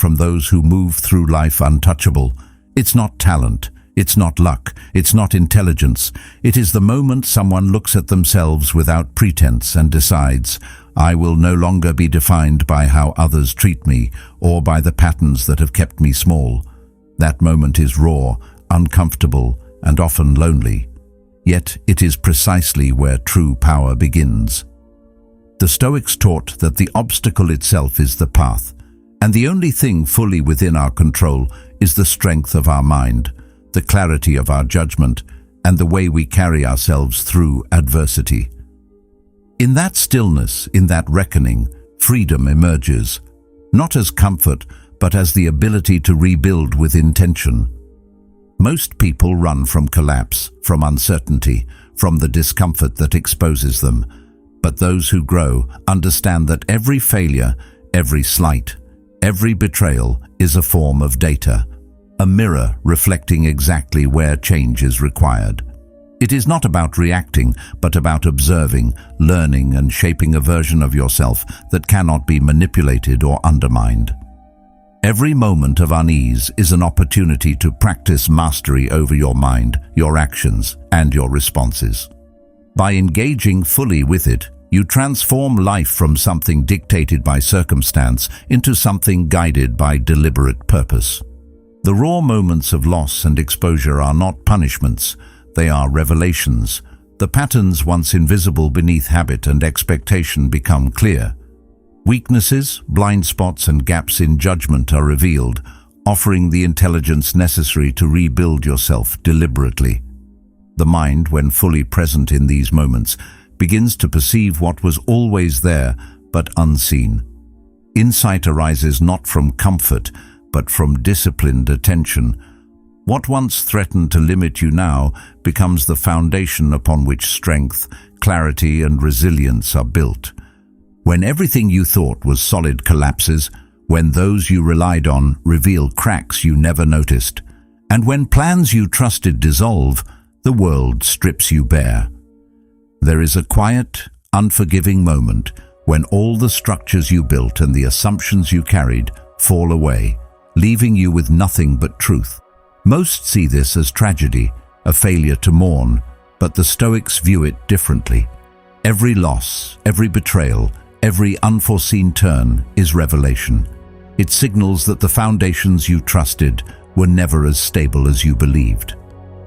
from those who move through life untouchable. It's not talent, it's not luck, it's not intelligence. It is the moment someone looks at themselves without pretense and decides, I will no longer be defined by how others treat me or by the patterns that have kept me small. That moment is raw, uncomfortable, and often lonely. Yet it is precisely where true power begins. The Stoics taught that the obstacle itself is the path, and the only thing fully within our control is the strength of our mind, the clarity of our judgment, and the way we carry ourselves through adversity. In that stillness, in that reckoning, freedom emerges, not as comfort, but as the ability to rebuild with intention. Most people run from collapse, from uncertainty, from the discomfort that exposes them. But those who grow understand that every failure, every slight, every betrayal is a form of data, a mirror reflecting exactly where change is required. It is not about reacting, but about observing, learning, and shaping a version of yourself that cannot be manipulated or undermined. Every moment of unease is an opportunity to practice mastery over your mind, your actions, and your responses. By engaging fully with it, you transform life from something dictated by circumstance into something guided by deliberate purpose. The raw moments of loss and exposure are not punishments, they are revelations. The patterns once invisible beneath habit and expectation become clear. Weaknesses, blind spots, and gaps in judgment are revealed, offering the intelligence necessary to rebuild yourself deliberately. The mind, when fully present in these moments, begins to perceive what was always there but unseen. Insight arises not from comfort, but from disciplined attention. What once threatened to limit you now becomes the foundation upon which strength, clarity, and resilience are built. When everything you thought was solid collapses, when those you relied on reveal cracks you never noticed, and when plans you trusted dissolve, the world strips you bare. There is a quiet, unforgiving moment when all the structures you built and the assumptions you carried fall away, leaving you with nothing but truth. Most see this as tragedy, a failure to mourn, but the Stoics view it differently. Every loss, every betrayal, every unforeseen turn is revelation. It signals that the foundations you trusted were never as stable as you believed.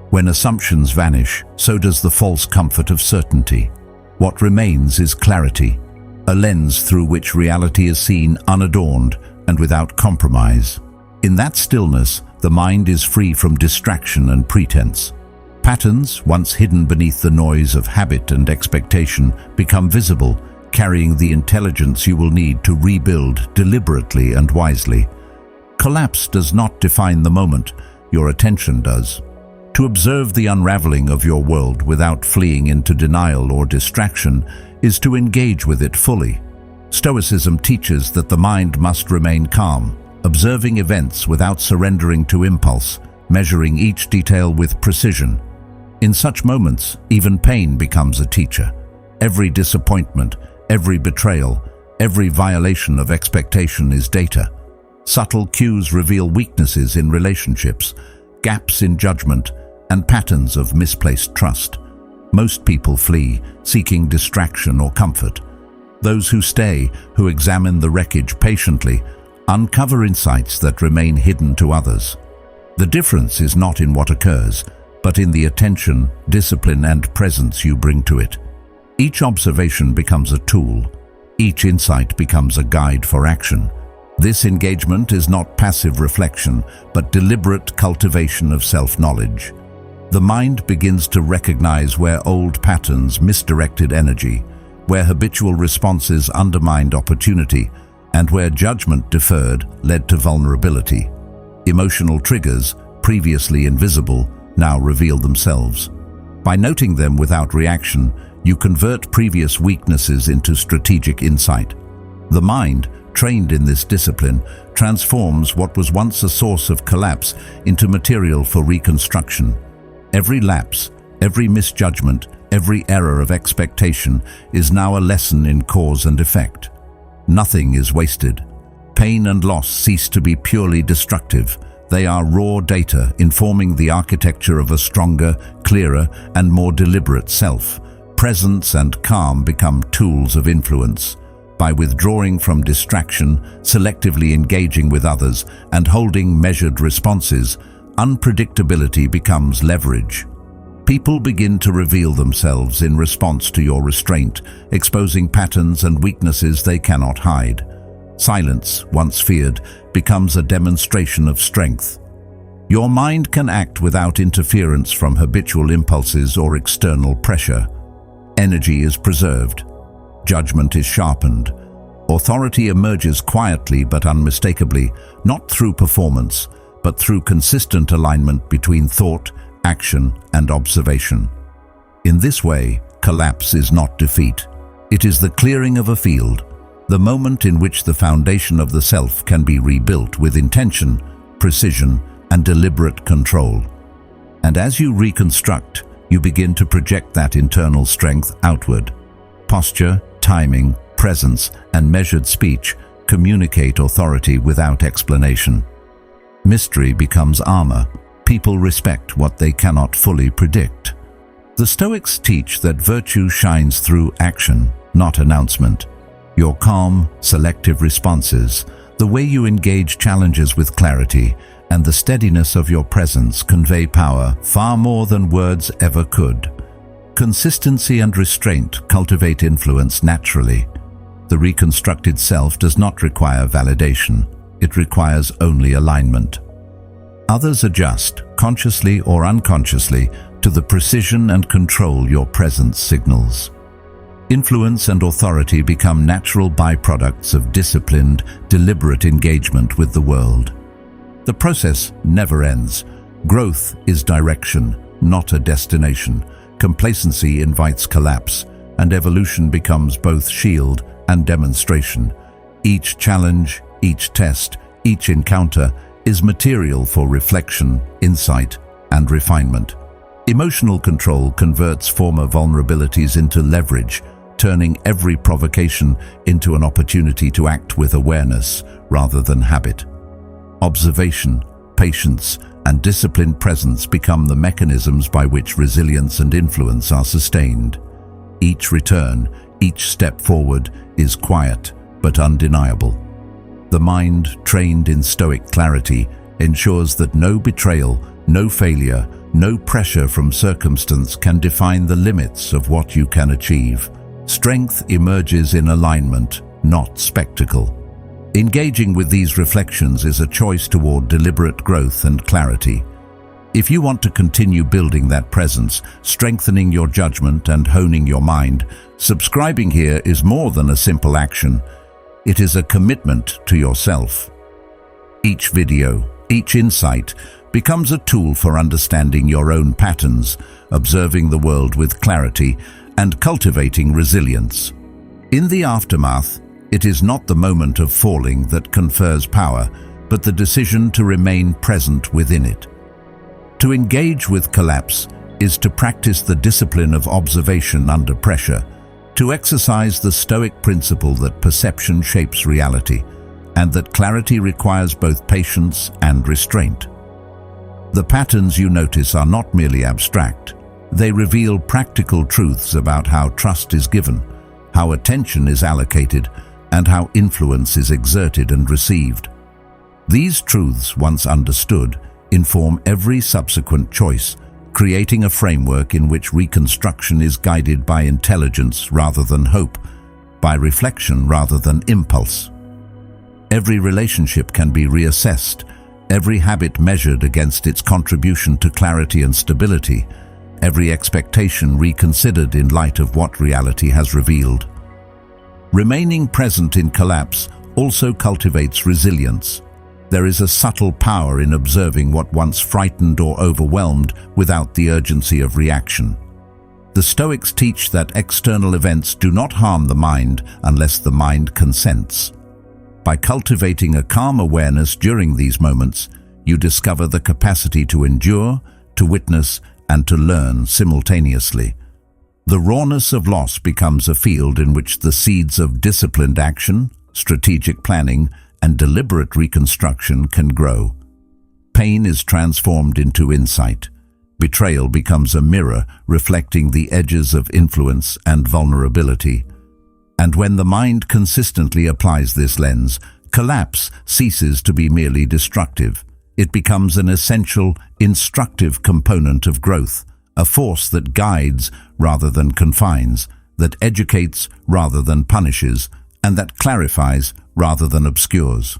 When assumptions vanish, so does the false comfort of certainty. What remains is clarity, a lens through which reality is seen unadorned and without compromise. In that stillness, the mind is free from distraction and pretense. Patterns, once hidden beneath the noise of habit and expectation, become visible, carrying the intelligence you will need to rebuild deliberately and wisely. Collapse does not define the moment, your attention does. To observe the unraveling of your world without fleeing into denial or distraction is to engage with it fully. Stoicism teaches that the mind must remain calm, observing events without surrendering to impulse, measuring each detail with precision. In such moments, even pain becomes a teacher. Every disappointment, every betrayal, every violation of expectation is data. Subtle cues reveal weaknesses in relationships, gaps in judgment, and patterns of misplaced trust. Most people flee, seeking distraction or comfort. Those who stay, who examine the wreckage patiently, uncover insights that remain hidden to others. The difference is not in what occurs, but in the attention, discipline, and presence you bring to it. Each observation becomes a tool. Each insight becomes a guide for action. This engagement is not passive reflection, but deliberate cultivation of self-knowledge. The mind begins to recognize where old patterns misdirected energy, where habitual responses undermined opportunity, and where judgment deferred led to vulnerability. Emotional triggers, previously invisible, now reveal themselves. By noting them without reaction, you convert previous weaknesses into strategic insight. The mind, trained in this discipline, transforms what was once a source of collapse into material for reconstruction. Every lapse, every misjudgment, every error of expectation is now a lesson in cause and effect. Nothing is wasted. pain and loss cease to be purely destructive. They are raw data informing the architecture of a stronger, clearer, and more deliberate self. Presence and calm become tools of influence. By withdrawing from distraction, selectively engaging with others, and holding measured responses, unpredictability becomes leverage. People begin to reveal themselves in response to your restraint, exposing patterns and weaknesses they cannot hide. Silence, once feared, becomes a demonstration of strength. Your mind can act without interference from habitual impulses or external pressure. Energy is preserved. Judgment is sharpened. Authority emerges quietly but unmistakably, not through performance, but through consistent alignment between thought, action, and observation. In this way, collapse is not defeat. It is the clearing of a field, the moment in which the foundation of the self can be rebuilt with intention, precision, and deliberate control. And as you reconstruct, you begin to project that internal strength outward. Posture, timing, presence, and measured speech communicate authority without explanation. Mystery becomes armor. People respect what they cannot fully predict. The Stoics teach that virtue shines through action, not announcement. Your calm, selective responses, the way you engage challenges with clarity, and the steadiness of your presence convey power far more than words ever could. Consistency and restraint cultivate influence naturally. The reconstructed self does not require validation. It requires only alignment. Others adjust, consciously or unconsciously, to the precision and control your presence signals. Influence and authority become natural byproducts of disciplined, deliberate engagement with the world. The process never ends. Growth is direction, not a destination. Complacency invites collapse, and evolution becomes both shield and demonstration. Each challenge, each test, each encounter is material for reflection, insight, and refinement. Emotional control converts former vulnerabilities into leverage, turning every provocation into an opportunity to act with awareness rather than habit. Observation, patience, and disciplined presence become the mechanisms by which resilience and influence are sustained. Each return, each step forward is quiet but undeniable. The mind, trained in Stoic clarity, ensures that no betrayal, no failure, no pressure from circumstance can define the limits of what you can achieve. Strength emerges in alignment, not spectacle. Engaging with these reflections is a choice toward deliberate growth and clarity. If you want to continue building that presence, strengthening your judgment and honing your mind, subscribing here is more than a simple action. It is a commitment to yourself. Each video, each insight, becomes a tool for understanding your own patterns, observing the world with clarity, and cultivating resilience. In the aftermath, it is not the moment of falling that confers power, but the decision to remain present within it. To engage with collapse is to practice the discipline of observation under pressure, to exercise the Stoic principle that perception shapes reality, and that clarity requires both patience and restraint. The patterns you notice are not merely abstract. They reveal practical truths about how trust is given, how attention is allocated, and how influence is exerted and received. These truths, once understood, inform every subsequent choice, creating a framework in which reconstruction is guided by intelligence rather than hope, by reflection rather than impulse. Every relationship can be reassessed, every habit measured against its contribution to clarity and stability, every expectation reconsidered in light of what reality has revealed. Remaining present in collapse also cultivates resilience. There is a subtle power in observing what once frightened or overwhelmed without the urgency of reaction. The Stoics teach that external events do not harm the mind unless the mind consents. By cultivating a calm awareness during these moments, you discover the capacity to endure, to witness, and to learn simultaneously. The rawness of loss becomes a field in which the seeds of disciplined action, strategic planning, and deliberate reconstruction can grow. Pain is transformed into insight. Betrayal becomes a mirror reflecting the edges of influence and vulnerability. And when the mind consistently applies this lens, collapse ceases to be merely destructive. It becomes an essential, instructive component of growth, a force that guides rather than confines, that educates rather than punishes, and that clarifies rather than obscures.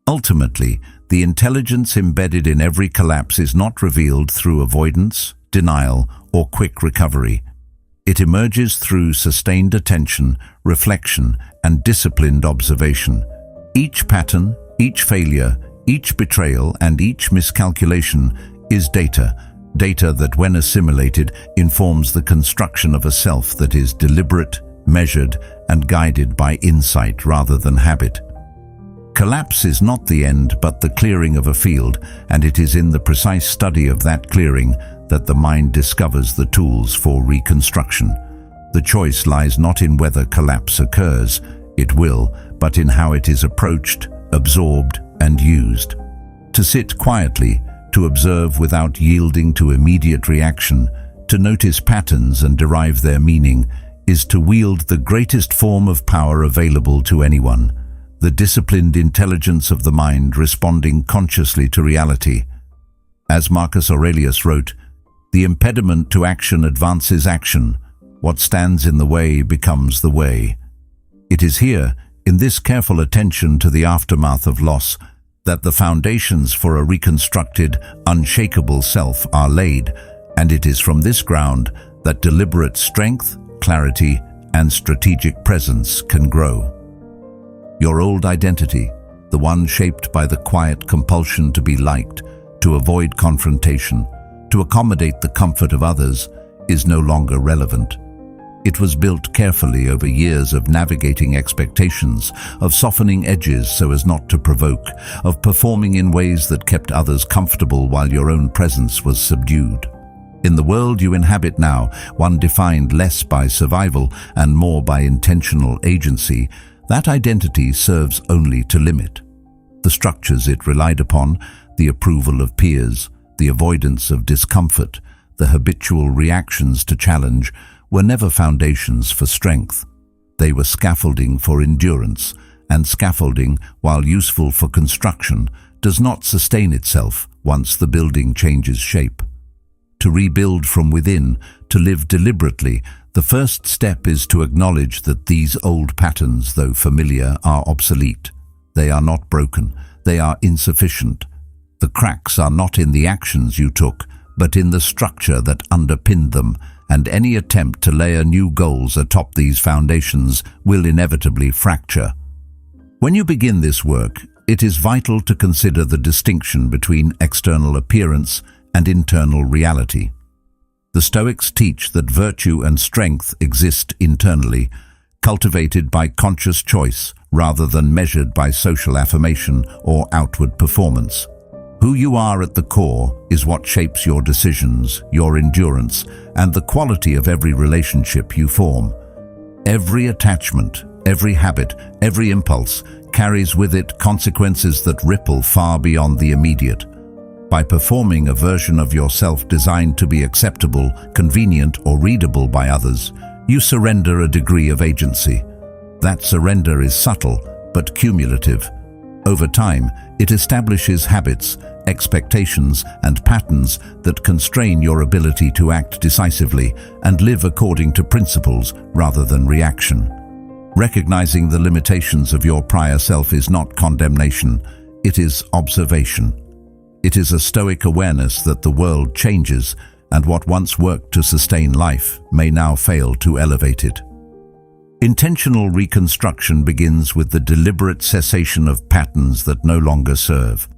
Ultimately, the intelligence embedded in every collapse is not revealed through avoidance, denial, or quick recovery. It emerges through sustained attention, reflection, and disciplined observation. Each pattern, each failure, each betrayal, and each miscalculation is data that when assimilated informs the construction of a self that is deliberate, measured, and guided by insight rather than habit. Collapse is not the end but the clearing of a field, and it is in the precise study of that clearing that the mind discovers the tools for reconstruction. The choice lies not in whether collapse occurs, it will, but in how it is approached, absorbed, and used. To sit quietly, to observe without yielding to immediate reaction, to notice patterns and derive their meaning, is to wield the greatest form of power available to anyone, the disciplined intelligence of the mind responding consciously to reality. As Marcus Aurelius wrote, "The impediment to action advances action. What stands in the way becomes the way." It is here, in this careful attention to the aftermath of loss, that the foundations for a reconstructed, unshakable self are laid, and it is from this ground that deliberate strength, clarity, and strategic presence can grow. Your old identity, the one shaped by the quiet compulsion to be liked, to avoid confrontation, to accommodate the comfort of others, is no longer relevant. It was built carefully over years of navigating expectations, of softening edges so as not to provoke, of performing in ways that kept others comfortable while your own presence was subdued. In the world you inhabit now, one defined less by survival and more by intentional agency, that identity serves only to limit. The structures it relied upon, the approval of peers, the avoidance of discomfort, the habitual reactions to challenge, were never foundations for strength. They were scaffolding for endurance, and scaffolding, while useful for construction, does not sustain itself once the building changes shape. To rebuild from within, to live deliberately, the first step is to acknowledge that these old patterns, though familiar, are obsolete. They are not broken, they are insufficient. The cracks are not in the actions you took, but in the structure that underpinned them, and any attempt to layer new goals atop these foundations will inevitably fracture. When you begin this work, it is vital to consider the distinction between external appearance and internal reality. The Stoics teach that virtue and strength exist internally, cultivated by conscious choice rather than measured by social affirmation or outward performance. Who you are at the core is what shapes your decisions, your endurance, and the quality of every relationship you form. Every attachment, every habit, every impulse carries with it consequences that ripple far beyond the immediate. By performing a version of yourself designed to be acceptable, convenient, or readable by others, you surrender a degree of agency. That surrender is subtle, but cumulative. Over time, it establishes habits, expectations, and patterns that constrain your ability to act decisively and live according to principles rather than reaction. Recognizing the limitations of your prior self is not condemnation, it is observation. It is a Stoic awareness that the world changes, and what once worked to sustain life may now fail to elevate it. Intentional reconstruction begins with the deliberate cessation of patterns that no longer serve.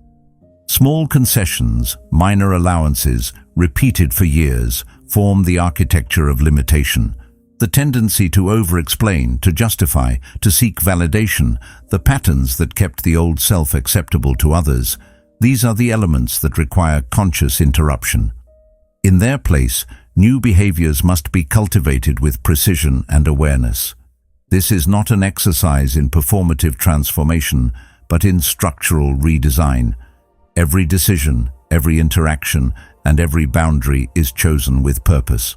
Small concessions, minor allowances, repeated for years, form the architecture of limitation. The tendency to over-explain, to justify, to seek validation, the patterns that kept the old self acceptable to others, these are the elements that require conscious interruption. In their place, new behaviors must be cultivated with precision and awareness. This is not an exercise in performative transformation, but in structural redesign. Every decision, every interaction, and every boundary is chosen with purpose.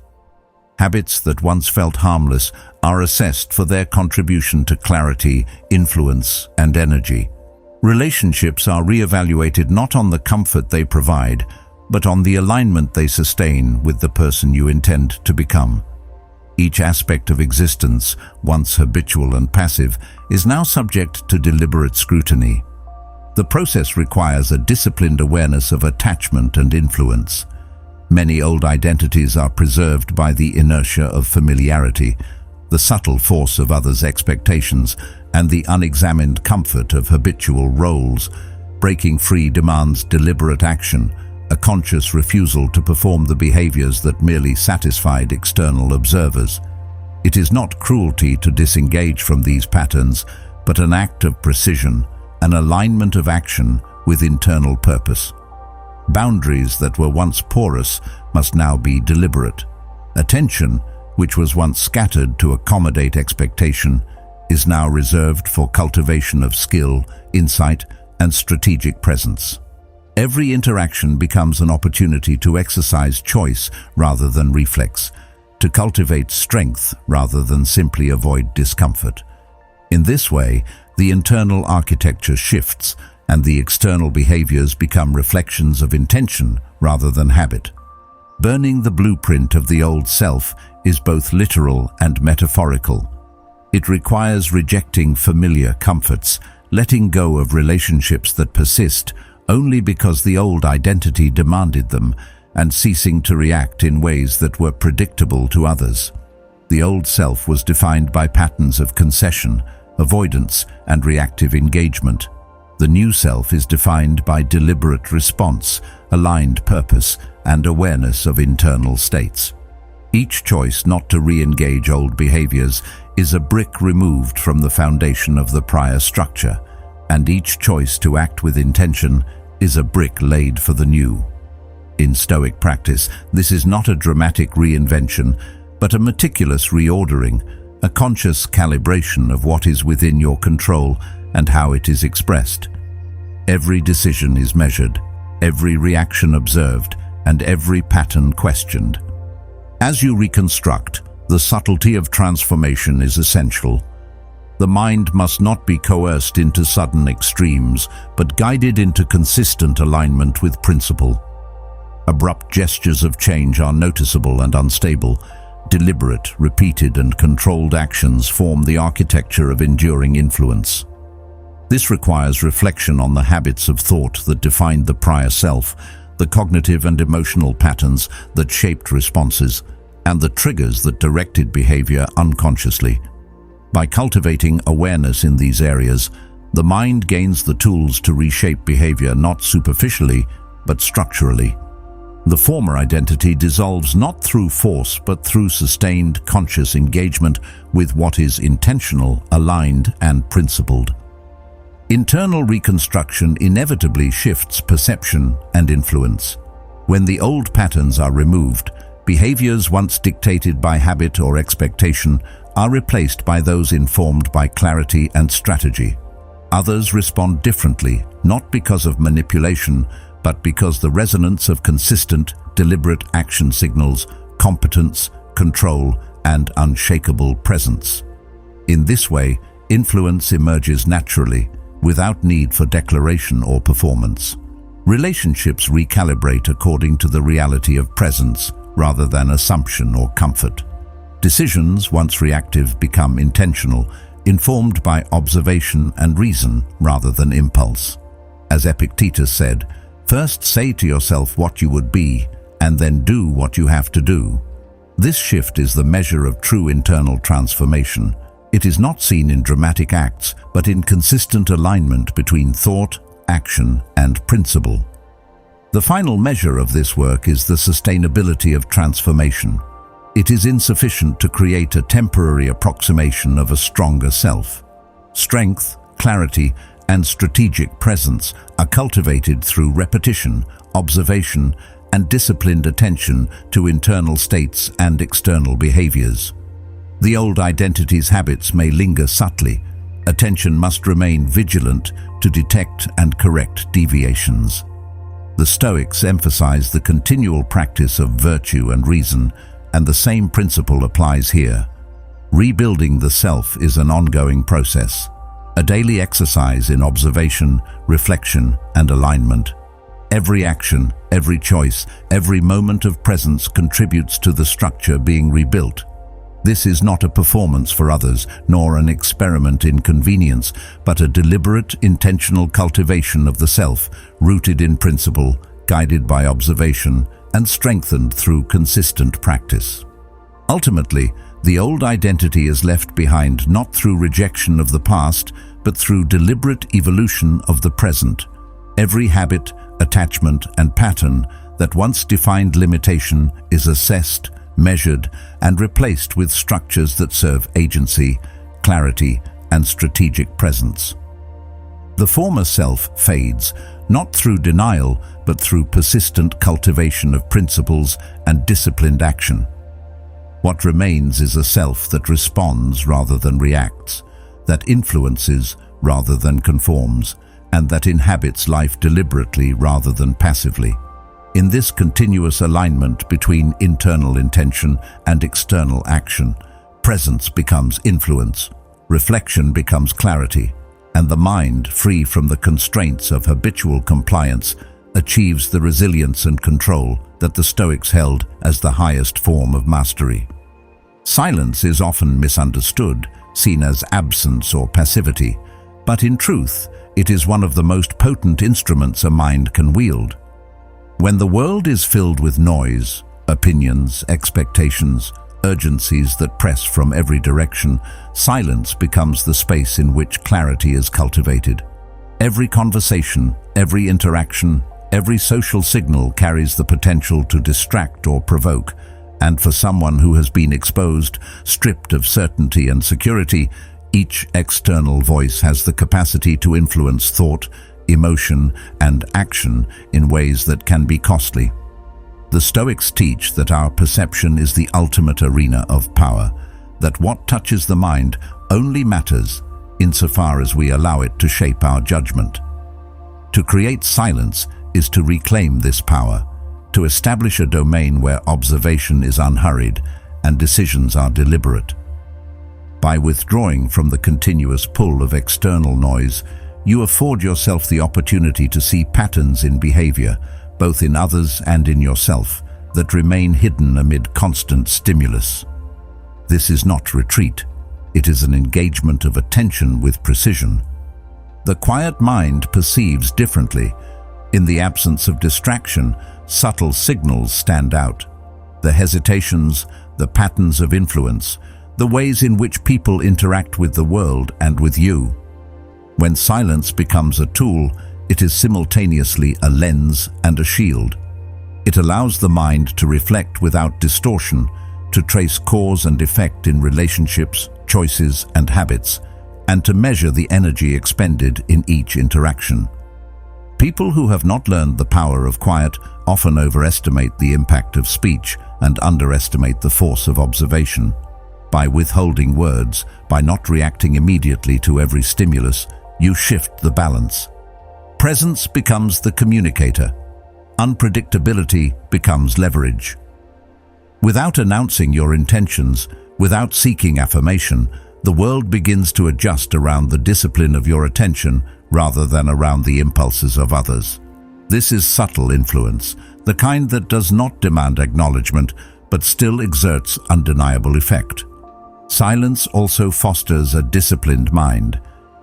Habits that once felt harmless are assessed for their contribution to clarity, influence, and energy. Relationships are re-evaluated not on the comfort they provide, but on the alignment they sustain with the person you intend to become. Each aspect of existence, once habitual and passive, is now subject to deliberate scrutiny. The process requires a disciplined awareness of attachment and influence. Many old identities are preserved by the inertia of familiarity, the subtle force of others' expectations, and the unexamined comfort of habitual roles. Breaking free demands deliberate action, a conscious refusal to perform the behaviors that merely satisfied external observers. It is not cruelty to disengage from these patterns, but an act of precision, an alignment of action with internal purpose. Boundaries that were once porous must now be deliberate. Attention, which was once scattered to accommodate expectation, is now reserved for cultivation of skill, insight, and strategic presence. Every interaction becomes an opportunity to exercise choice rather than reflex, to cultivate strength rather than simply avoid discomfort. In this way, the internal architecture shifts, and the external behaviors become reflections of intention rather than habit. Burning the blueprint of the old self is both literal and metaphorical. It requires rejecting familiar comforts, letting go of relationships that persist only because the old identity demanded them, and ceasing to react in ways that were predictable to others. The old self was defined by patterns of concession, avoidance, and reactive engagement. The new self is defined by deliberate response, aligned purpose, and awareness of internal states. Each choice not to re-engage old behaviors is a brick removed from the foundation of the prior structure, and each choice to act with intention is a brick laid for the new. In Stoic practice, this is not a dramatic reinvention, but a meticulous reordering, a conscious calibration of what is within your control and how it is expressed. Every decision is measured, every reaction observed, and every pattern questioned. As you reconstruct, the subtlety of transformation is essential. The mind must not be coerced into sudden extremes, but guided into consistent alignment with principle. Abrupt gestures of change are noticeable and unstable. Deliberate, repeated, and controlled actions form the architecture of enduring influence. This requires reflection on the habits of thought that defined the prior self, the cognitive and emotional patterns that shaped responses, and the triggers that directed behavior unconsciously. By cultivating awareness in these areas, the mind gains the tools to reshape behavior not superficially, but structurally. The former identity dissolves not through force, but through sustained, conscious engagement with what is intentional, aligned, and principled. Internal reconstruction inevitably shifts perception and influence. When the old patterns are removed, behaviors once dictated by habit or expectation are replaced by those informed by clarity and strategy. Others respond differently, not because of manipulation, but because the resonance of consistent, deliberate action signals competence, control, and unshakable presence. In this way, influence emerges naturally, without need for declaration or performance. Relationships recalibrate according to the reality of presence rather than assumption or comfort. Decisions, once reactive, become intentional, informed by observation and reason rather than impulse. As Epictetus said, "First say to yourself what you would be, and then do what you have to do." This shift is the measure of true internal transformation. It is not seen in dramatic acts, but in consistent alignment between thought, action, and principle. The final measure of this work is the sustainability of transformation. It is insufficient to create a temporary approximation of a stronger self. Strength, clarity, and strategic presence are cultivated through repetition, observation, and disciplined attention to internal states and external behaviors. The old identity's habits may linger subtly, Attention must remain vigilant to detect and correct deviations. The Stoics emphasize the continual practice of virtue and reason, and the same principle applies here. Rebuilding the self is an ongoing process, a daily exercise in observation, reflection, and alignment. Every action, every choice, every moment of presence contributes to the structure being rebuilt. This is not a performance for others, nor an experiment in convenience, but a deliberate, intentional cultivation of the self, rooted in principle, guided by observation, and strengthened through consistent practice. Ultimately, the old identity is left behind not through rejection of the past, but through deliberate evolution of the present. Every habit, attachment, and pattern that once defined limitation is assessed, measured, and replaced with structures that serve agency, clarity, and strategic presence. The former self fades, not through denial, but through persistent cultivation of principles and disciplined action. What remains is a self that responds rather than reacts, that influences rather than conforms, and that inhabits life deliberately rather than passively. In this continuous alignment between internal intention and external action, presence becomes influence, reflection becomes clarity, and the mind, free from the constraints of habitual compliance, achieves the resilience and control that the Stoics held as the highest form of mastery. Silence is often misunderstood, seen as absence or passivity, but in truth, it is one of the most potent instruments a mind can wield. When the world is filled with noise, opinions, expectations, urgencies that press from every direction, silence becomes the space in which clarity is cultivated. Every conversation, every interaction, every social signal carries the potential to distract or provoke, and for someone who has been exposed, stripped of certainty and security, each external voice has the capacity to influence thought, emotion, and action in ways that can be costly. The Stoics teach that our perception is the ultimate arena of power, that what touches the mind only matters insofar as we allow it to shape our judgment. To create silence is to reclaim this power, to establish a domain where observation is unhurried and decisions are deliberate. By withdrawing from the continuous pull of external noise, you afford yourself the opportunity to see patterns in behavior, both in others and in yourself, that remain hidden amid constant stimulus. This is not retreat. It is an engagement of attention with precision. The quiet mind perceives differently. In the absence of distraction, subtle signals stand out. The hesitations, the patterns of influence, the ways in which people interact with the world and with you. When silence becomes a tool, it is simultaneously a lens and a shield. It allows the mind to reflect without distortion, to trace cause and effect in relationships, choices, and habits, and to measure the energy expended in each interaction. People who have not learned the power of quiet often overestimate the impact of speech and underestimate the force of observation. By withholding words, by not reacting immediately to every stimulus, you shift the balance. Presence becomes the communicator. Unpredictability becomes leverage. Without announcing your intentions, without seeking affirmation, the world begins to adjust around the discipline of your attention rather than around the impulses of others. This is subtle influence, the kind that does not demand acknowledgement but still exerts undeniable effect. Silence also fosters a disciplined mind.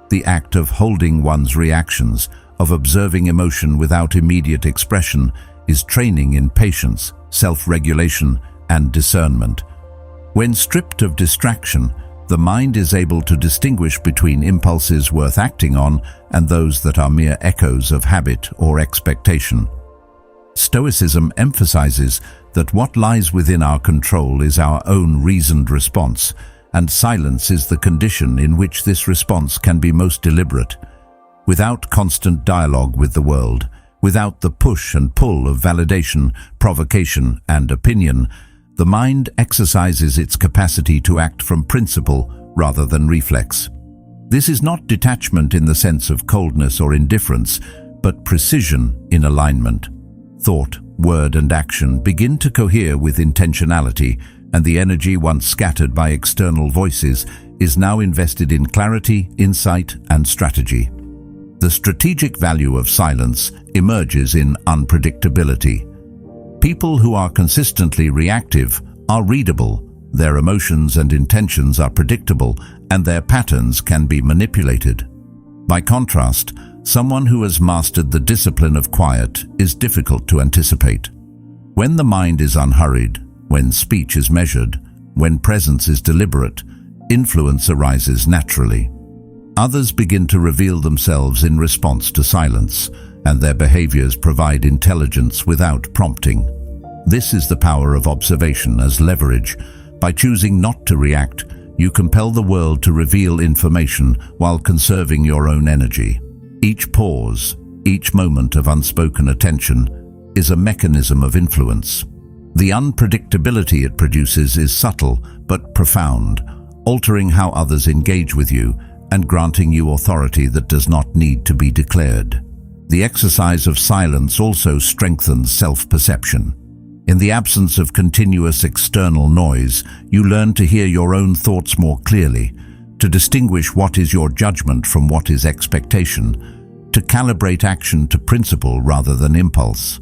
The act of holding one's reactions, of observing emotion without immediate expression, is training in patience, self-regulation, and discernment. When stripped of distraction, the mind is able to distinguish between impulses worth acting on and those that are mere echoes of habit or expectation. Stoicism emphasizes that what lies within our control is our own reasoned response, and silence is the condition in which this response can be most deliberate. Without constant dialogue with the world, without the push and pull of validation, provocation, and opinion, the mind exercises its capacity to act from principle rather than reflex. This is not detachment in the sense of coldness or indifference, but precision in alignment. Thought, word, and action begin to cohere with intentionality, and the energy once scattered by external voices is now invested in clarity, insight, and strategy. The strategic value of silence emerges in unpredictability. People who are consistently reactive are readable, their emotions and intentions are predictable, and their patterns can be manipulated. By contrast, someone who has mastered the discipline of quiet is difficult to anticipate. When the mind is unhurried, when speech is measured, when presence is deliberate, influence arises naturally. Others begin to reveal themselves in response to silence, and their behaviors provide intelligence without prompting. This is the power of observation as leverage. By choosing not to react, you compel the world to reveal information while conserving your own energy. Each pause, each moment of unspoken attention, is a mechanism of influence. The unpredictability it produces is subtle but profound, altering how others engage with you and granting you authority that does not need to be declared. The exercise of silence also strengthens self-perception. In the absence of continuous external noise, you learn to hear your own thoughts more clearly, to distinguish what is your judgment from what is expectation, to calibrate action to principle rather than impulse.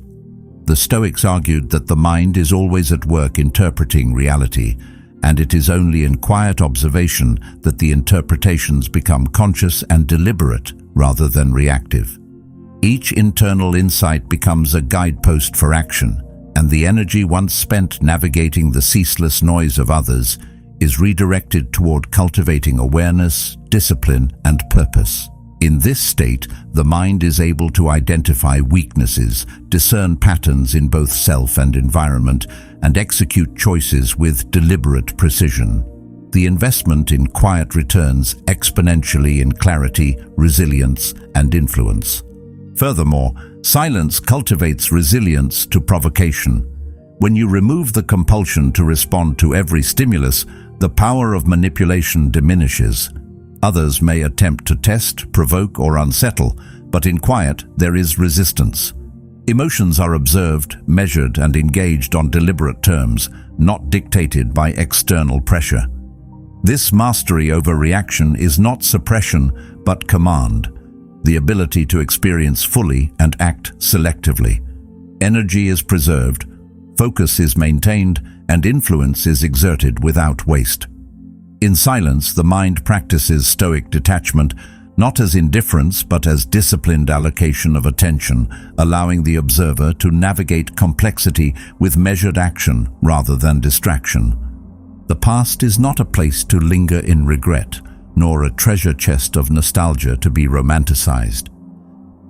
The Stoics argued that the mind is always at work interpreting reality, and it is only in quiet observation that the interpretations become conscious and deliberate rather than reactive. Each internal insight becomes a guidepost for action, and the energy once spent navigating the ceaseless noise of others is redirected toward cultivating awareness, discipline, and purpose. In this state, the mind is able to identify weaknesses, discern patterns in both self and environment, and execute choices with deliberate precision. The investment in quiet returns exponentially in clarity, resilience, and influence. Furthermore, silence cultivates resilience to provocation. When you remove the compulsion to respond to every stimulus, the power of manipulation diminishes. Others may attempt to test, provoke, or unsettle, but in quiet there is resistance. Emotions are observed, measured, and engaged on deliberate terms, not dictated by external pressure. This mastery over reaction is not suppression, but command, the ability to experience fully and act selectively. Energy is preserved, focus is maintained, and influence is exerted without waste. In silence, the mind practices Stoic detachment, not as indifference but as disciplined allocation of attention, allowing the observer to navigate complexity with measured action rather than distraction. The past is not a place to linger in regret, nor a treasure chest of nostalgia to be romanticized.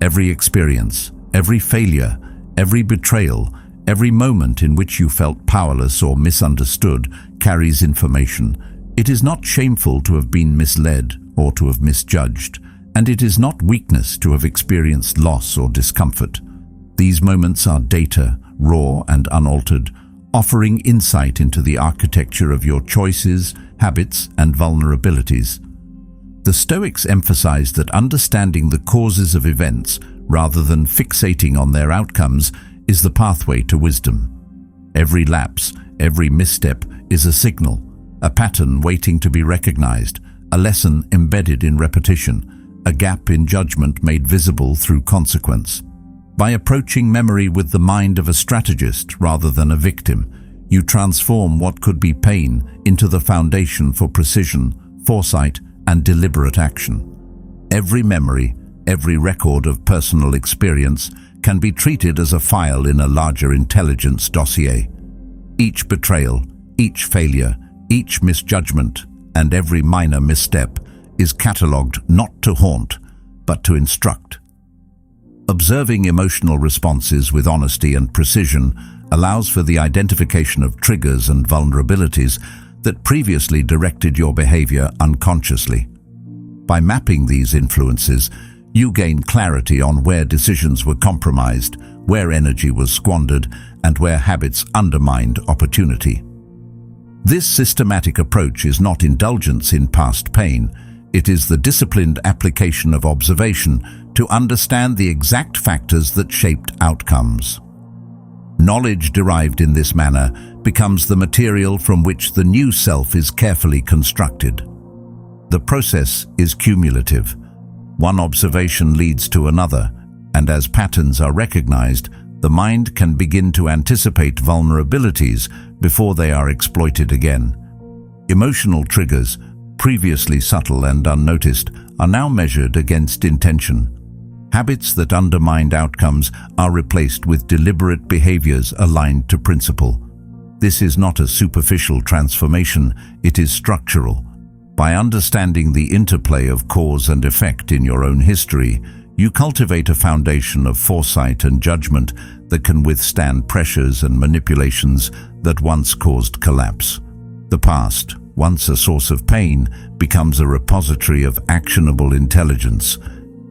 Every experience, every failure, every betrayal, every moment in which you felt powerless or misunderstood carries information. It is not shameful to have been misled or to have misjudged, and it is not weakness to have experienced loss or discomfort. These moments are data, raw and unaltered, offering insight into the architecture of your choices, habits, and vulnerabilities. The Stoics emphasize that understanding the causes of events rather than fixating on their outcomes is the pathway to wisdom. Every lapse, every misstep is a signal, a pattern waiting to be recognized, a lesson embedded in repetition, a gap in judgment made visible through consequence. By approaching memory with the mind of a strategist rather than a victim, you transform what could be pain into the foundation for precision, foresight, and deliberate action. Every memory, every record of personal experience can be treated as a file in a larger intelligence dossier. Each betrayal, each failure, each misjudgment, and every minor misstep is catalogued not to haunt, but to instruct. Observing emotional responses with honesty and precision allows for the identification of triggers and vulnerabilities that previously directed your behavior unconsciously. By mapping these influences, you gain clarity on where decisions were compromised, where energy was squandered, and where habits undermined opportunity. This systematic approach is not indulgence in past pain, It is the disciplined application of observation to understand the exact factors that shaped outcomes. Knowledge derived in this manner becomes the material from which the new self is carefully constructed. The process is cumulative. One observation leads to another, and as patterns are recognized, the mind can begin to anticipate vulnerabilities before they are exploited again. Emotional triggers, previously subtle and unnoticed, are now measured against intention. Habits that undermined outcomes are replaced with deliberate behaviors aligned to principle. This is not a superficial transformation, it is structural. By understanding the interplay of cause and effect in your own history, you cultivate a foundation of foresight and judgment that can withstand pressures and manipulations that once caused collapse. The past, once a source of pain, becomes a repository of actionable intelligence.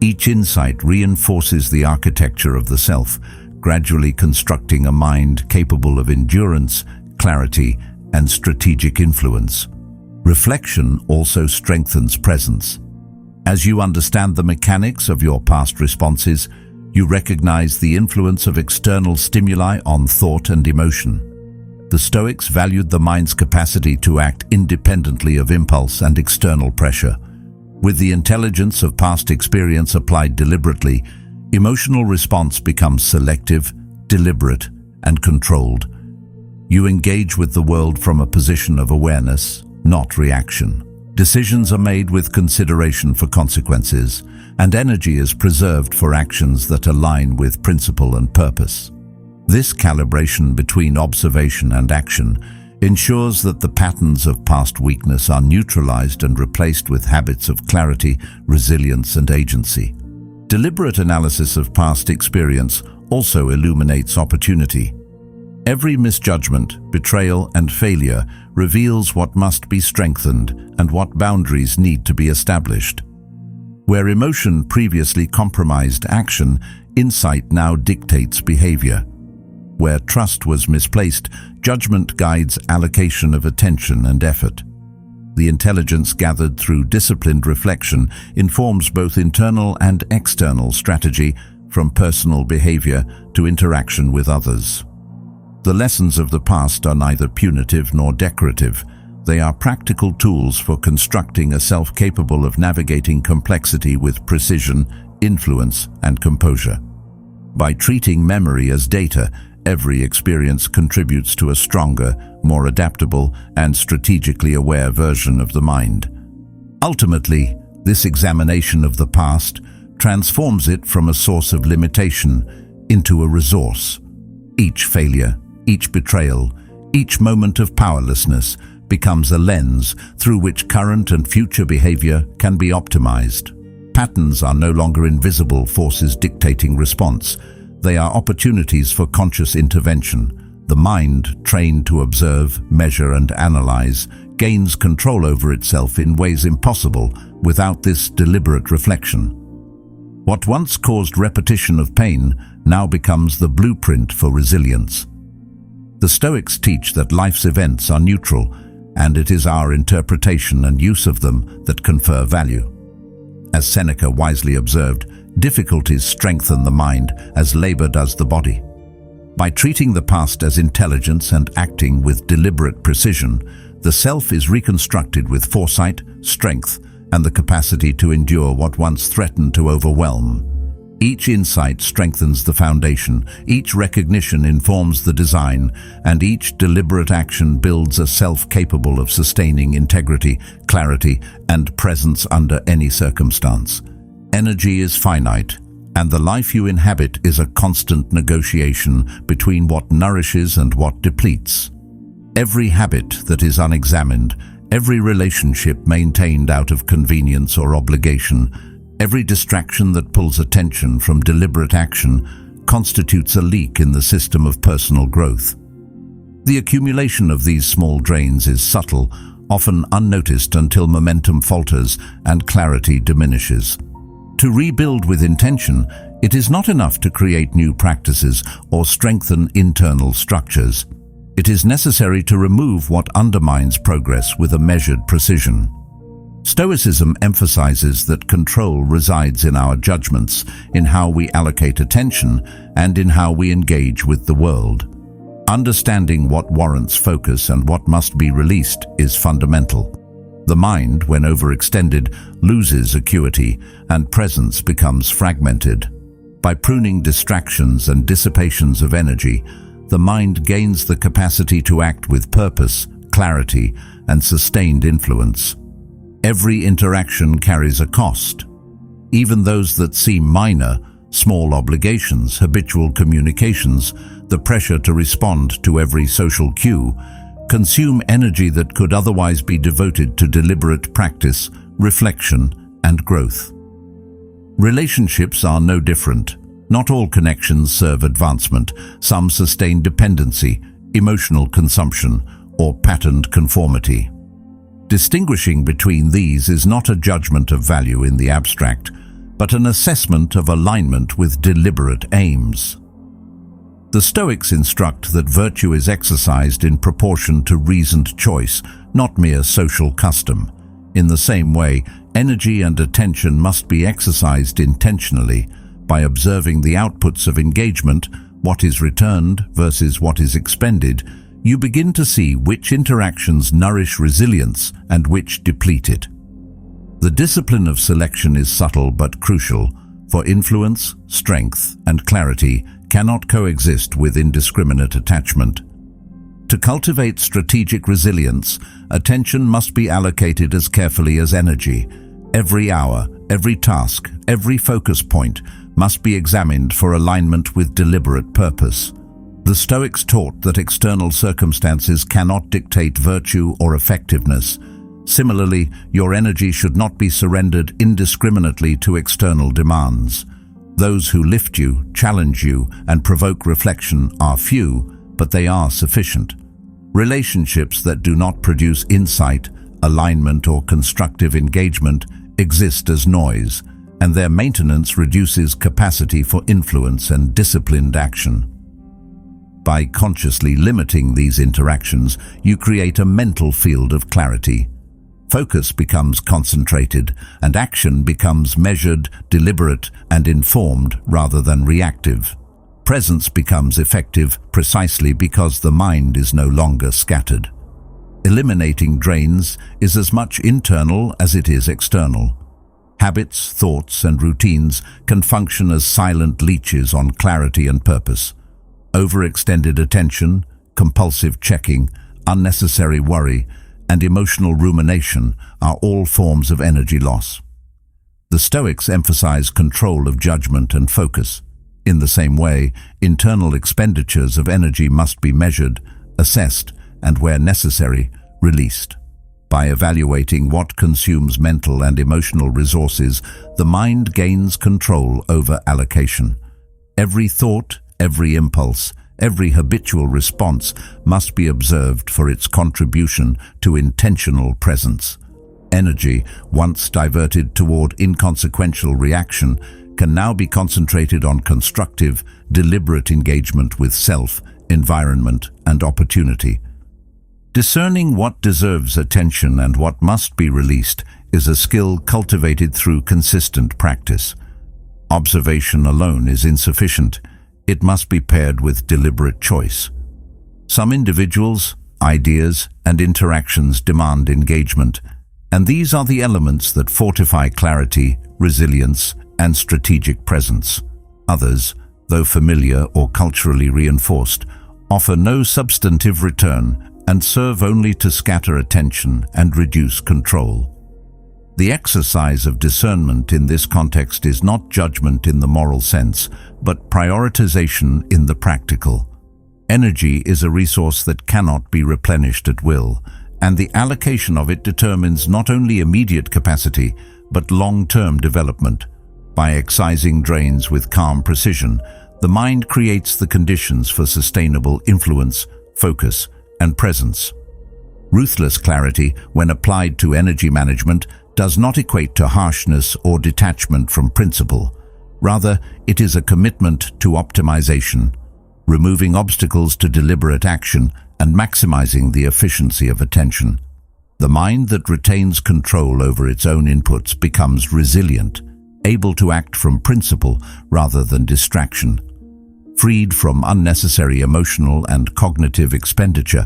Each insight reinforces the architecture of the self, gradually constructing a mind capable of endurance, clarity, and strategic influence. Reflection also strengthens presence. As you understand the mechanics of your past responses, you recognize the influence of external stimuli on thought and emotion. The Stoics valued the mind's capacity to act independently of impulse and external pressure. With the intelligence of past experience applied deliberately, emotional response becomes selective, deliberate, and controlled. You engage with the world from a position of awareness, not reaction. Decisions are made with consideration for consequences, and energy is preserved for actions that align with principle and purpose. This calibration between observation and action ensures that the patterns of past weakness are neutralized and replaced with habits of clarity, resilience, and agency. Deliberate analysis of past experience also illuminates opportunity. Every misjudgment, betrayal, and failure reveals what must be strengthened and what boundaries need to be established. Where emotion previously compromised action, insight now dictates behavior. Where trust was misplaced, judgment guides allocation of attention and effort. The intelligence gathered through disciplined reflection informs both internal and external strategy, from personal behavior to interaction with others. The lessons of the past are neither punitive nor decorative. They are practical tools for constructing a self capable of navigating complexity with precision, influence, and composure. By treating memory as data, every experience contributes to a stronger, more adaptable, and strategically aware version of the mind. Ultimately, this examination of the past transforms it from a source of limitation into a resource. Each failure, each betrayal, each moment of powerlessness becomes a lens through which current and future behavior can be optimized. Patterns are no longer invisible forces dictating response. They are opportunities for conscious intervention. The mind, trained to observe, measure, and analyze, gains control over itself in ways impossible without this deliberate reflection. What once caused repetition of pain now becomes the blueprint for resilience. The Stoics teach that life's events are neutral, and it is our interpretation and use of them that confer value. As Seneca wisely observed, difficulties strengthen the mind as labor does the body. By treating the past as intelligence and acting with deliberate precision, the self is reconstructed with foresight, strength, and the capacity to endure what once threatened to overwhelm. Each insight strengthens the foundation, each recognition informs the design, and each deliberate action builds a self capable of sustaining integrity, clarity, and presence under any circumstance. Energy is finite, and the life you inhabit is a constant negotiation between what nourishes and what depletes. Every habit that is unexamined, every relationship maintained out of convenience or obligation, every distraction that pulls attention from deliberate action constitutes a leak in the system of personal growth. The accumulation of these small drains is subtle, often unnoticed until momentum falters and clarity diminishes. To rebuild with intention, it is not enough to create new practices or strengthen internal structures. It is necessary to remove what undermines progress with a measured precision. Stoicism emphasizes that control resides in our judgments, in how we allocate attention, and in how we engage with the world. Understanding what warrants focus and what must be released is fundamental. The mind, when overextended, loses acuity and presence becomes fragmented. By pruning distractions and dissipations of energy, the mind gains the capacity to act with purpose, clarity, and sustained influence. Every interaction carries a cost. Even those that seem minor, small obligations, habitual communications, the pressure to respond to every social cue, consume energy that could otherwise be devoted to deliberate practice, reflection, and growth. Relationships are no different. Not all connections serve advancement. Some sustain dependency, emotional consumption, or patterned conformity. Distinguishing between these is not a judgment of value in the abstract, but an assessment of alignment with deliberate aims. The Stoics instruct that virtue is exercised in proportion to reasoned choice, not mere social custom. In the same way, energy and attention must be exercised intentionally. By observing the outputs of engagement, what is returned versus what is expended, you begin to see which interactions nourish resilience and which deplete it. The discipline of selection is subtle but crucial, for influence, strength, and clarity cannot coexist with indiscriminate attachment. To cultivate strategic resilience, attention must be allocated as carefully as energy. Every hour, every task, every focus point must be examined for alignment with deliberate purpose. The Stoics taught that external circumstances cannot dictate virtue or effectiveness. Similarly, your energy should not be surrendered indiscriminately to external demands. Those who lift you, challenge you, and provoke reflection are few, but they are sufficient. Relationships that do not produce insight, alignment, or constructive engagement exist as noise, and their maintenance reduces capacity for influence and disciplined action. By consciously limiting these interactions, you create a mental field of clarity. Focus becomes concentrated, and action becomes measured, deliberate, and informed rather than reactive. Presence becomes effective precisely because the mind is no longer scattered. Eliminating drains is as much internal as it is external. Habits, thoughts, and routines can function as silent leeches on clarity and purpose. Overextended attention, compulsive checking, unnecessary worry, and emotional rumination are all forms of energy loss. The Stoics emphasize control of judgment and focus. In the same way, internal expenditures of energy must be measured, assessed, and where necessary, released. By evaluating what consumes mental and emotional resources, the mind gains control over allocation. Every thought, every impulse, every habitual response must be observed for its contribution to intentional presence. Energy, once diverted toward inconsequential reaction, can now be concentrated on constructive, deliberate engagement with self, environment, and opportunity. Discerning what deserves attention and what must be released is a skill cultivated through consistent practice. Observation alone is insufficient. It must be paired with deliberate choice. Some individuals, ideas, and interactions demand engagement, and these are the elements that fortify clarity, resilience, and strategic presence. Others, though familiar or culturally reinforced, offer no substantive return and serve only to scatter attention and reduce control. The exercise of discernment in this context is not judgment in the moral sense, but prioritization in the practical. Energy is a resource that cannot be replenished at will, and the allocation of it determines not only immediate capacity, but long-term development. By excising drains with calm precision, the mind creates the conditions for sustainable influence, focus, and presence. Ruthless clarity, when applied to energy management, does not equate to harshness or detachment from principle. Rather, it is a commitment to optimization, removing obstacles to deliberate action and maximizing the efficiency of attention. The mind that retains control over its own inputs becomes resilient, able to act from principle rather than distraction. Freed from unnecessary emotional and cognitive expenditure,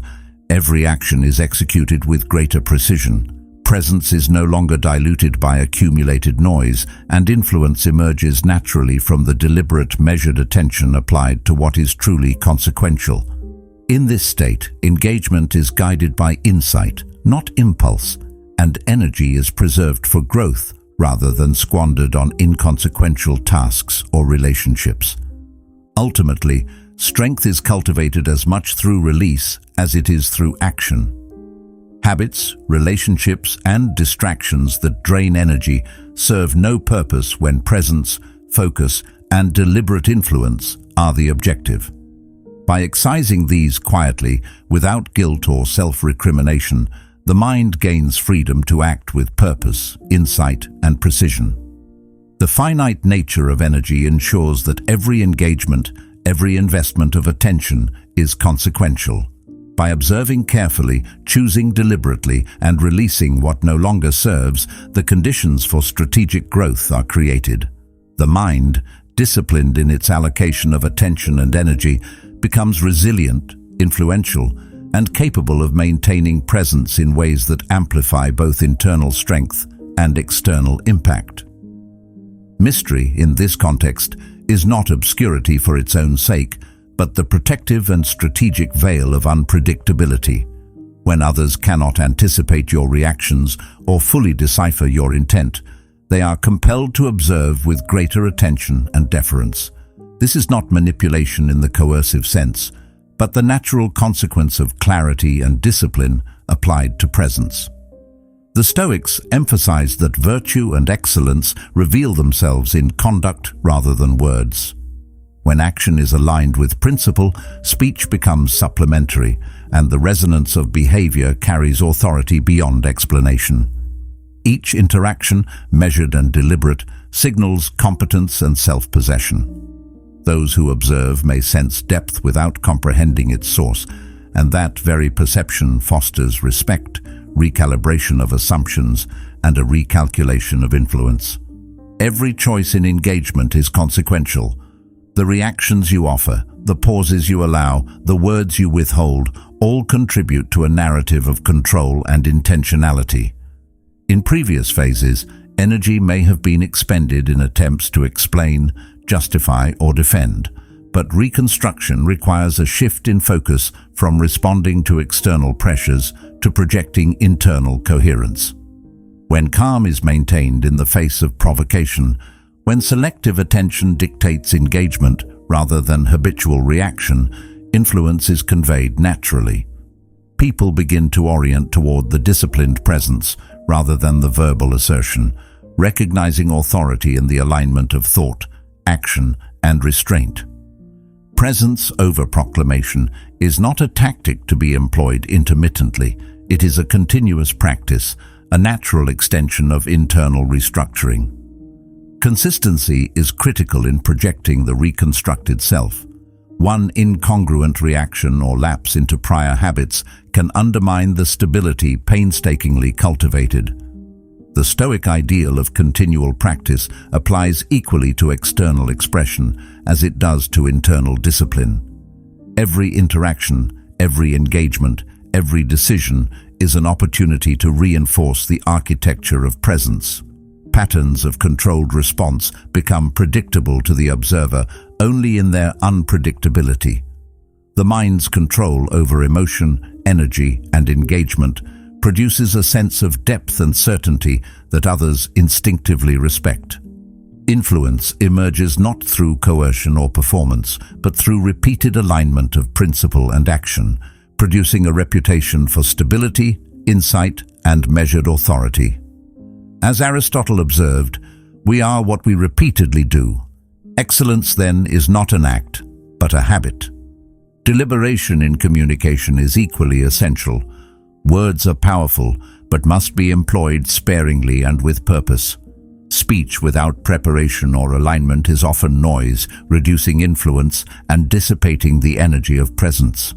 every action is executed with greater precision. Presence is no longer diluted by accumulated noise, and influence emerges naturally from the deliberate, measured attention applied to what is truly consequential. In this state, engagement is guided by insight, not impulse, and energy is preserved for growth rather than squandered on inconsequential tasks or relationships. Ultimately, strength is cultivated as much through release as it is through action. Habits, relationships, and distractions that drain energy serve no purpose when presence, focus, and deliberate influence are the objective. By excising these quietly, without guilt or self-recrimination, the mind gains freedom to act with purpose, insight, and precision. The finite nature of energy ensures that every engagement, every investment of attention is consequential. By observing carefully, choosing deliberately, and releasing what no longer serves, the conditions for strategic growth are created. The mind, disciplined in its allocation of attention and energy, becomes resilient, influential, and capable of maintaining presence in ways that amplify both internal strength and external impact. Mystery, in this context, is not obscurity for its own sake, but the protective and strategic veil of unpredictability. When others cannot anticipate your reactions or fully decipher your intent, they are compelled to observe with greater attention and deference. This is not manipulation in the coercive sense, but the natural consequence of clarity and discipline applied to presence. The Stoics emphasized that virtue and excellence reveal themselves in conduct rather than words. When action is aligned with principle, speech becomes supplementary, and the resonance of behavior carries authority beyond explanation. Each interaction, measured and deliberate, signals competence and self-possession. Those who observe may sense depth without comprehending its source, and that very perception fosters respect, recalibration of assumptions, and a recalculation of influence. Every choice in engagement is consequential. The reactions you offer, the pauses you allow, the words you withhold, all contribute to a narrative of control and intentionality. In previous phases, energy may have been expended in attempts to explain, justify, or defend, but reconstruction requires a shift in focus from responding to external pressures to projecting internal coherence. When calm is maintained in the face of provocation, when selective attention dictates engagement rather than habitual reaction, influence is conveyed naturally. People begin to orient toward the disciplined presence rather than the verbal assertion, recognizing authority in the alignment of thought, action, and restraint. Presence over proclamation is not a tactic to be employed intermittently. It is a continuous practice, a natural extension of internal restructuring. Consistency is critical in projecting the reconstructed self. One incongruent reaction or lapse into prior habits can undermine the stability painstakingly cultivated. The Stoic ideal of continual practice applies equally to external expression as it does to internal discipline. Every interaction, every engagement, every decision is an opportunity to reinforce the architecture of presence. Patterns of controlled response become predictable to the observer only in their unpredictability. The mind's control over emotion, energy, and engagement produces a sense of depth and certainty that others instinctively respect. Influence emerges not through coercion or performance, but through repeated alignment of principle and action, producing a reputation for stability, insight, and measured authority. As Aristotle observed, we are what we repeatedly do. Excellence, then, is not an act, but a habit. Deliberation in communication is equally essential. Words are powerful, but must be employed sparingly and with purpose. Speech without preparation or alignment is often noise, reducing influence and dissipating the energy of presence.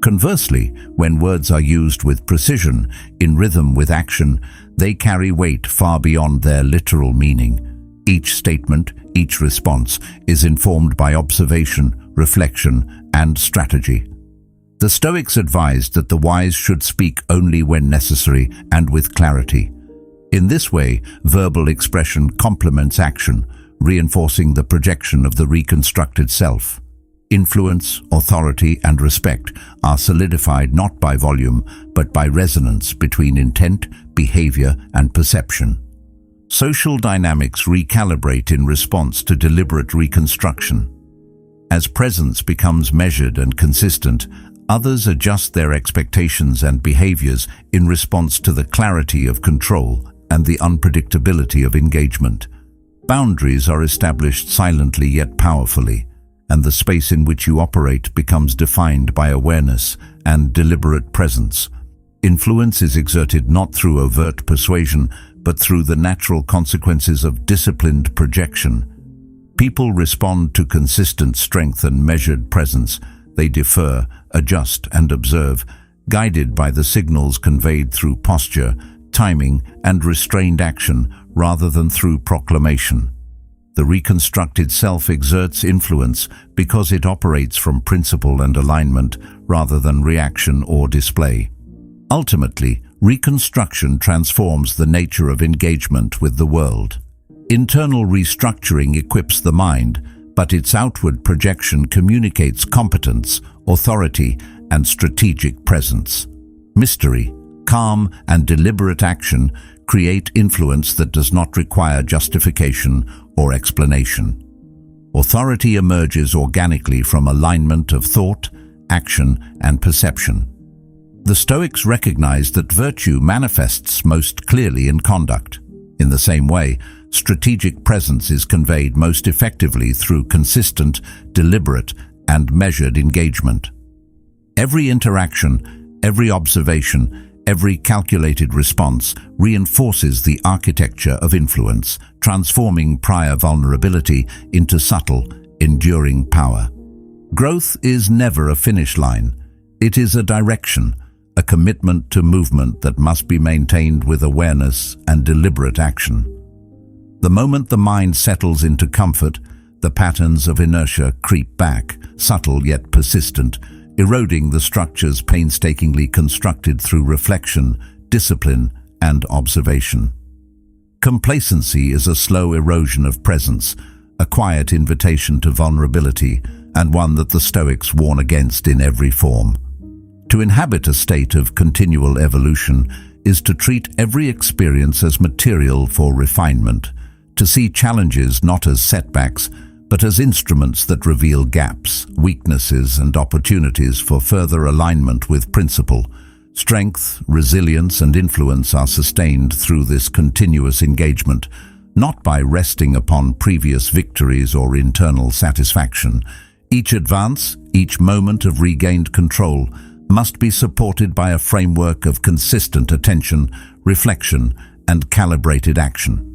Conversely, when words are used with precision, in rhythm with action, they carry weight far beyond their literal meaning. Each statement, each response, is informed by observation, reflection, and strategy. The Stoics advised that the wise should speak only when necessary and with clarity. In this way, verbal expression complements action, reinforcing the projection of the reconstructed self. Influence, authority, and respect are solidified not by volume, but by resonance between intent, behavior, and perception. Social dynamics recalibrate in response to deliberate reconstruction. As presence becomes measured and consistent, others adjust their expectations and behaviors in response to the clarity of control and the unpredictability of engagement. Boundaries are established silently yet powerfully, and the space in which you operate becomes defined by awareness and deliberate presence. Influence is exerted not through overt persuasion, but through the natural consequences of disciplined projection. People respond to consistent strength and measured presence. They defer, adjust, and observe, guided by the signals conveyed through posture, timing, and restrained action rather than through proclamation. The reconstructed self exerts influence because it operates from principle and alignment rather than reaction or display. Ultimately, reconstruction transforms the nature of engagement with the world. Internal restructuring equips the mind, but its outward projection communicates competence, authority, and strategic presence. Mystery, calm, and deliberate action create influence that does not require justification or explanation. Authority emerges organically from alignment of thought, action, and perception. The Stoics recognized that virtue manifests most clearly in conduct. In the same way, strategic presence is conveyed most effectively through consistent, deliberate, and measured engagement. Every interaction, every observation, every calculated response reinforces the architecture of influence, transforming prior vulnerability into subtle, enduring power. Growth is never a finish line. It is a direction, a commitment to movement that must be maintained with awareness and deliberate action. The moment the mind settles into comfort, the patterns of inertia creep back, subtle yet persistent, eroding the structures painstakingly constructed through reflection, discipline, and observation. Complacency is a slow erosion of presence, a quiet invitation to vulnerability, and one that the Stoics warn against in every form. To inhabit a state of continual evolution is to treat every experience as material for refinement, to see challenges not as setbacks, but as instruments that reveal gaps, weaknesses, and opportunities for further alignment with principle. Strength, resilience, and influence are sustained through this continuous engagement, not by resting upon previous victories or internal satisfaction. Each advance, each moment of regained control, must be supported by a framework of consistent attention, reflection, and calibrated action.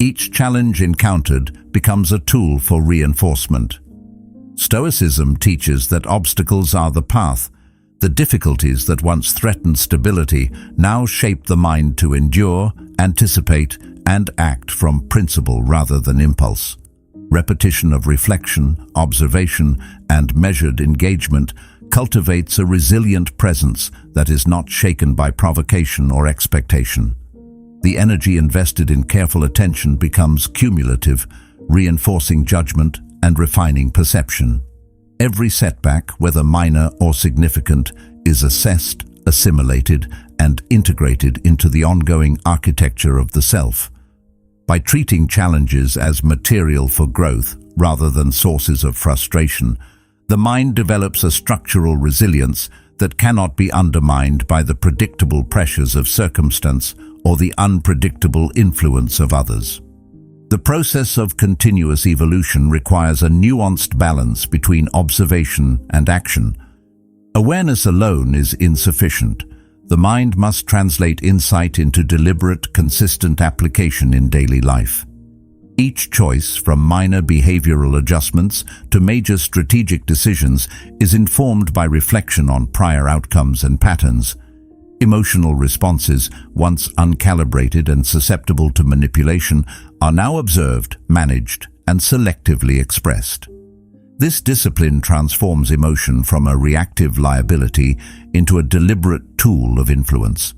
Each challenge encountered becomes a tool for reinforcement. Stoicism teaches that obstacles are the path. The difficulties that once threatened stability now shape the mind to endure, anticipate, and act from principle rather than impulse. Repetition of reflection, observation, and measured engagement cultivates a resilient presence that is not shaken by provocation or expectation. The energy invested in careful attention becomes cumulative, reinforcing judgment and refining perception. Every setback, whether minor or significant, is assessed, assimilated, and integrated into the ongoing architecture of the self. By treating challenges as material for growth rather than sources of frustration, the mind develops a structural resilience that cannot be undermined by the predictable pressures of circumstance or the unpredictable influence of others. The process of continuous evolution requires a nuanced balance between observation and action. Awareness alone is insufficient. The mind must translate insight into deliberate, consistent application in daily life. Each choice, from minor behavioral adjustments to major strategic decisions, is informed by reflection on prior outcomes and patterns. Emotional responses, once uncalibrated and susceptible to manipulation, are now observed, managed, and selectively expressed. This discipline transforms emotion from a reactive liability into a deliberate tool of influence.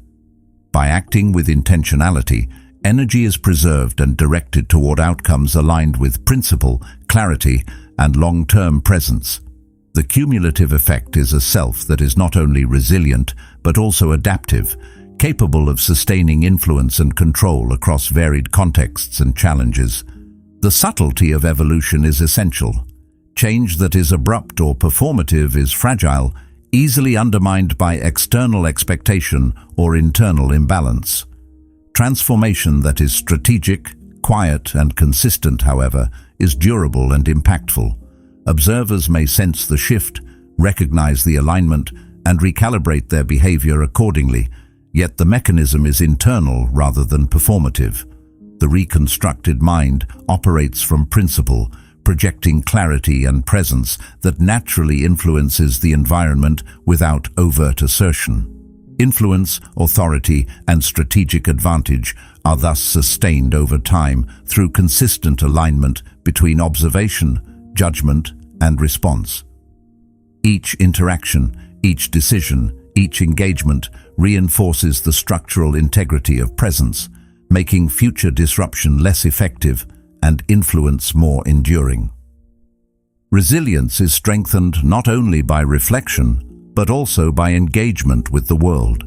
By acting with intentionality, energy is preserved and directed toward outcomes aligned with principle, clarity, and long-term presence. The cumulative effect is a self that is not only resilient, but also adaptive, capable of sustaining influence and control across varied contexts and challenges. The subtlety of evolution is essential. Change that is abrupt or performative is fragile, easily undermined by external expectation or internal imbalance. Transformation that is strategic, quiet, and consistent, however, is durable and impactful. Observers may sense the shift, recognize the alignment, and recalibrate their behavior accordingly, yet the mechanism is internal rather than performative. The reconstructed mind operates from principle, projecting clarity and presence that naturally influences the environment without overt assertion. Influence, authority, and strategic advantage are thus sustained over time through consistent alignment between observation, judgment, and response. Each interaction, each decision, each engagement reinforces the structural integrity of presence, making future disruption less effective and influence more enduring. Resilience is strengthened not only by reflection, but also by engagement with the world.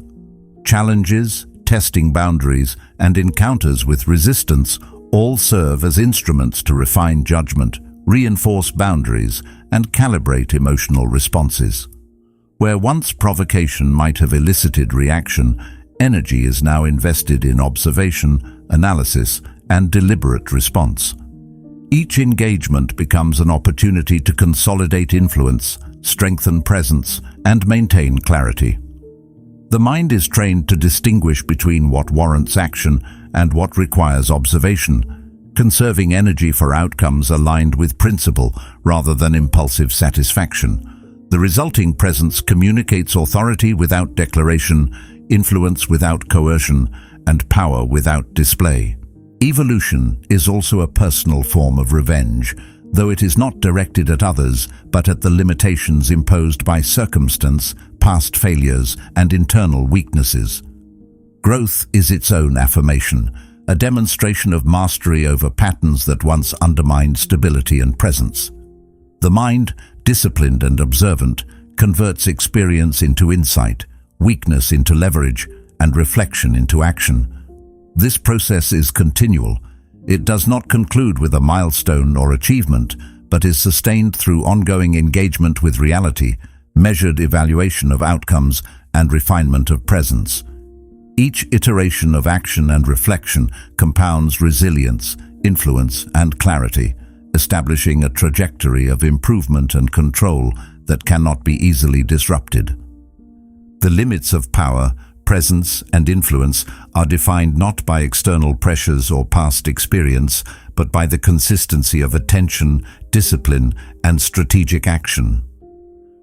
Challenges, testing boundaries, and encounters with resistance all serve as instruments to refine judgment, reinforce boundaries, and calibrate emotional responses. Where once provocation might have elicited reaction, energy is now invested in observation, analysis, and deliberate response. Each engagement becomes an opportunity to consolidate influence, strengthen presence, and maintain clarity. The mind is trained to distinguish between what warrants action and what requires observation, conserving energy for outcomes aligned with principle rather than impulsive satisfaction. The resulting presence communicates authority without declaration, influence without coercion, and power without display. Evolution is also a personal form of revenge, though it is not directed at others, but at the limitations imposed by circumstance, past failures, and internal weaknesses. Growth is its own affirmation, a demonstration of mastery over patterns that once undermined stability and presence. The mind, disciplined and observant, converts experience into insight, weakness into leverage, and reflection into action. This process is continual. It does not conclude with a milestone or achievement, but is sustained through ongoing engagement with reality, measured evaluation of outcomes, and refinement of presence. Each iteration of action and reflection compounds resilience, influence, and clarity, establishing a trajectory of improvement and control that cannot be easily disrupted. The limits of power, presence, and influence are defined not by external pressures or past experience, but by the consistency of attention, discipline, and strategic action.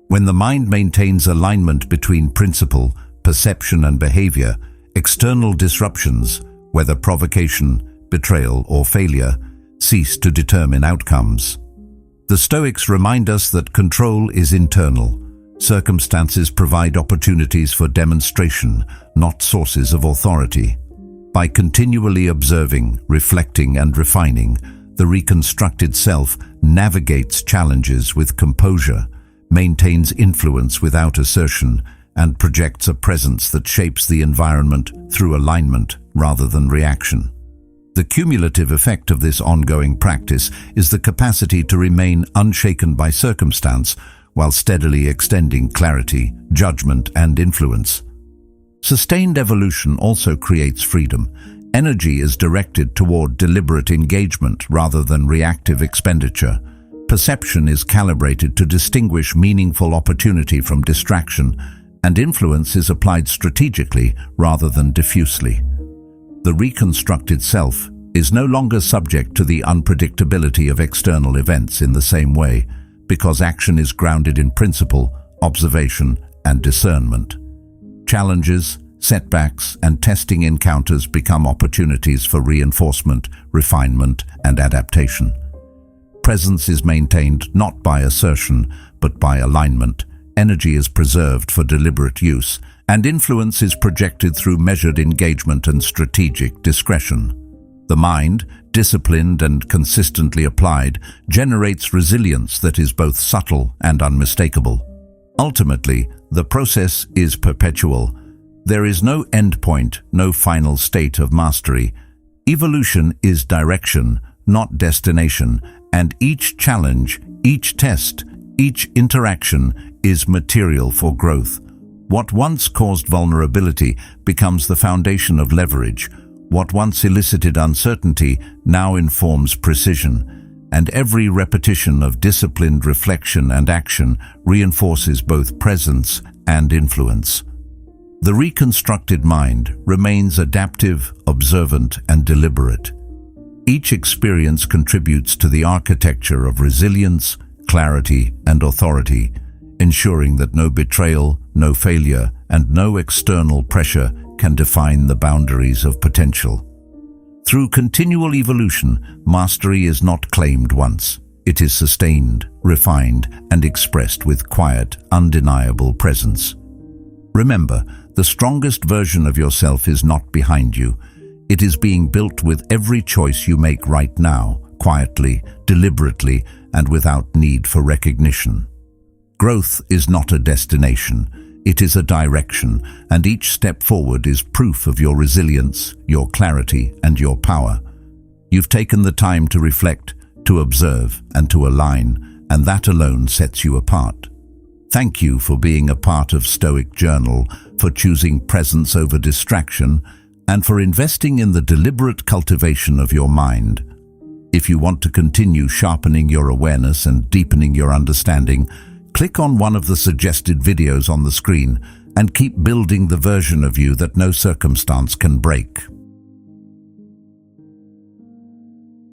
When the mind maintains alignment between principle, perception, and behavior, external disruptions, whether provocation, betrayal, or failure, cease to determine outcomes. The Stoics remind us that control is internal. Circumstances provide opportunities for demonstration, not sources of authority. By continually observing, reflecting, and refining, the reconstructed self navigates challenges with composure, maintains influence without assertion, and projects a presence that shapes the environment through alignment rather than reaction. The cumulative effect of this ongoing practice is the capacity to remain unshaken by circumstance while steadily extending clarity, judgment, and influence. Sustained evolution also creates freedom. Energy is directed toward deliberate engagement rather than reactive expenditure. Perception is calibrated to distinguish meaningful opportunity from distraction, and influence is applied strategically rather than diffusely. The reconstructed self is no longer subject to the unpredictability of external events in the same way, because action is grounded in principle, observation, and discernment. Challenges, setbacks, and testing encounters become opportunities for reinforcement, refinement, and adaptation. Presence is maintained not by assertion, but by alignment. Energy is preserved for deliberate use, and influence is projected through measured engagement and strategic discretion. The mind, disciplined and consistently applied, generates resilience that is both subtle and unmistakable. Ultimately, the process is perpetual. There is no endpoint, no final state of mastery. Evolution is direction, not destination, and each challenge, each test, each interaction is material for growth. What once caused vulnerability becomes the foundation of leverage. What once elicited uncertainty now informs precision, and every repetition of disciplined reflection and action reinforces both presence and influence. The reconstructed mind remains adaptive, observant, and deliberate. Each experience contributes to the architecture of resilience, clarity, and authority, ensuring that no betrayal, no failure, and no external pressure can define the boundaries of potential. Through continual evolution, mastery is not claimed once. It is sustained, refined, and expressed with quiet, undeniable presence. Remember, the strongest version of yourself is not behind you. It is being built with every choice you make right now, quietly, deliberately, and without need for recognition. Growth is not a destination. It is a direction, and each step forward is proof of your resilience, your clarity, and your power. You've taken the time to reflect, to observe, and to align, and that alone sets you apart. Thank you for being a part of Stoic Journal, for choosing presence over distraction, and for investing in the deliberate cultivation of your mind. If you want to continue sharpening your awareness and deepening your understanding, click on one of the suggested videos on the screen and keep building the version of you that no circumstance can break.